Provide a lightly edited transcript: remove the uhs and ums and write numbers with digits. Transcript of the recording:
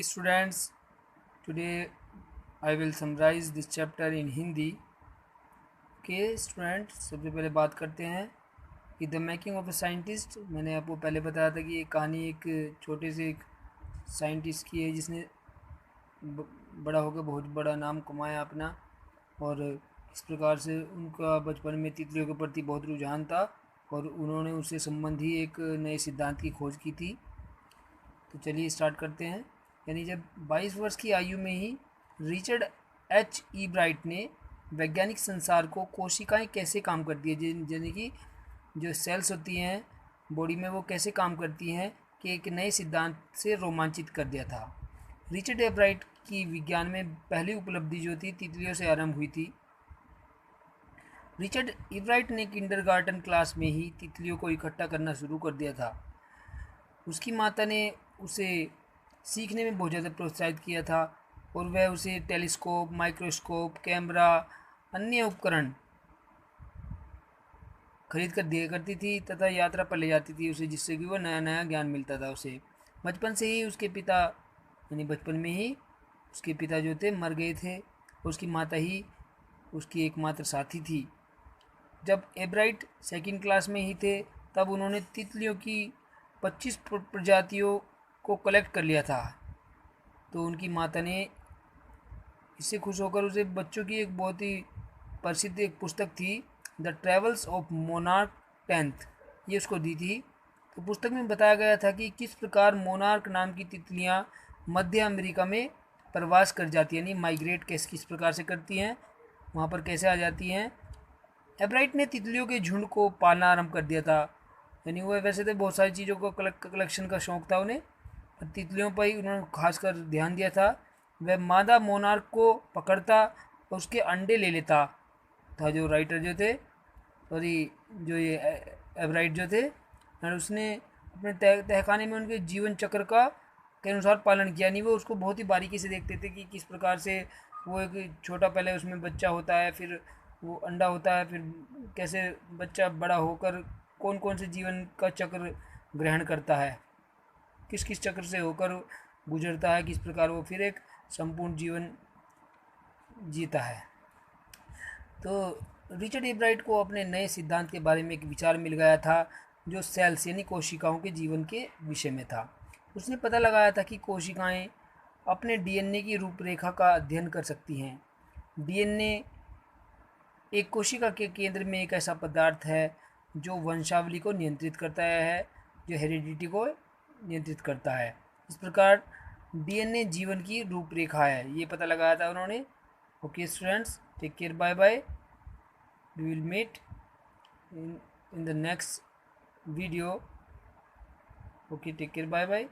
Students, today I will summarize this chapter in Hindi. के student, सबसे पहले बात करते हैं कि the making of a scientist. मैंने आपको पहले बताया था कि ये कहानी एक छोटे से एक साइंटिस्ट की है जिसने बड़ा होकर बहुत बड़ा नाम कमाया अपना। और इस प्रकार से उनका बचपन में तितलियों के प्रति बहुत रुझान था और उन्होंने उससे संबंधी एक नए सिद्धांत की खोज की थी। तो चलिए स्टार्ट करते हैं। यानी जब 22 वर्ष की आयु में ही रिचर्ड एच ई ब्राइट ने वैज्ञानिक संसार को कोशिकाएं कैसे काम करती है, यानी कि जो सेल्स होती हैं बॉडी में वो कैसे काम करती हैं, कि एक नए सिद्धांत से रोमांचित कर दिया था। रिचर्ड ए ब्राइट की विज्ञान में पहली उपलब्धि जो थी तितलियों से आरंभ हुई थी। रिचर्ड इब्राइट ने किंडरगार्टन क्लास में ही तितलियों को इकट्ठा करना शुरू कर दिया था। उसकी माता ने उसे सीखने में बहुत ज़्यादा प्रोत्साहित किया था और वह उसे टेलीस्कोप, माइक्रोस्कोप, कैमरा, अन्य उपकरण खरीद कर दिया करती थी तथा यात्रा पर ले जाती थी उसे, जिससे कि वह नया नया ज्ञान मिलता था उसे। बचपन से ही उसके पिता यानी बचपन में ही उसके पिता जो थे मर गए थे और उसकी माता ही उसकी एकमात्र साथी थी। जब एब्राइट सेकंड क्लास में ही थे तब उन्होंने तितलियों की 25 प्रजातियों को कलेक्ट कर लिया था। तो उनकी माता ने इससे खुश होकर उसे बच्चों की एक बहुत ही प्रसिद्ध एक पुस्तक थी, the travels of monarch tenth, ये उसको दी थी। तो पुस्तक में बताया गया था कि किस प्रकार मोनार्क नाम की तितलियां मध्य अमेरिका में प्रवास कर जाती हैं, यानी माइग्रेट किस किस प्रकार से करती हैं, वहाँ पर कैसे आ जाती हैं। एब्राइट ने तितलियों के झुंड को पालना आरंभ कर दिया था। यानी वह वैसे तो बहुत सारी चीज़ों को कलेक्शन का शौक़ था उन्हें, पर तितलियों पर ही उन्होंने खासकर ध्यान दिया था। वह मादा मोनार्क को पकड़ता और उसके अंडे ले लेता था। जो राइटर जो थे, सॉरी, जो ये एब्राइट जो थे, और उसने अपने तहखाने में उनके जीवन चक्र का के अनुसार पालन किया। नहीं, वो उसको बहुत ही बारीकी से देखते थे कि किस प्रकार से वो एक छोटा पहले उसमें बच्चा होता है, फिर वो अंडा होता है, फिर कैसे बच्चा बड़ा होकर कौन कौन से जीवन का चक्र ग्रहण करता है, किस किस चक्र से होकर गुजरता है, किस प्रकार वो फिर एक संपूर्ण जीवन जीता है। तो रिचर्ड इब्राइट को अपने नए सिद्धांत के बारे में एक विचार मिल गया था जो सेल्स यानी कोशिकाओं के जीवन के विषय में था। उसने पता लगाया था कि कोशिकाएं अपने डीएनए की रूपरेखा का अध्ययन कर सकती हैं। डीएनए एक कोशिका के केंद्र में एक ऐसा पदार्थ है जो वंशावली को नियंत्रित करता है, जो हेरिडिटी को नियंत्रित करता है। इस प्रकार डीएनए जीवन की रूपरेखा है, ये पता लगाया था उन्होंने। Okay students, take care, bye bye, we will meet in the next video. Okay, take care, bye bye.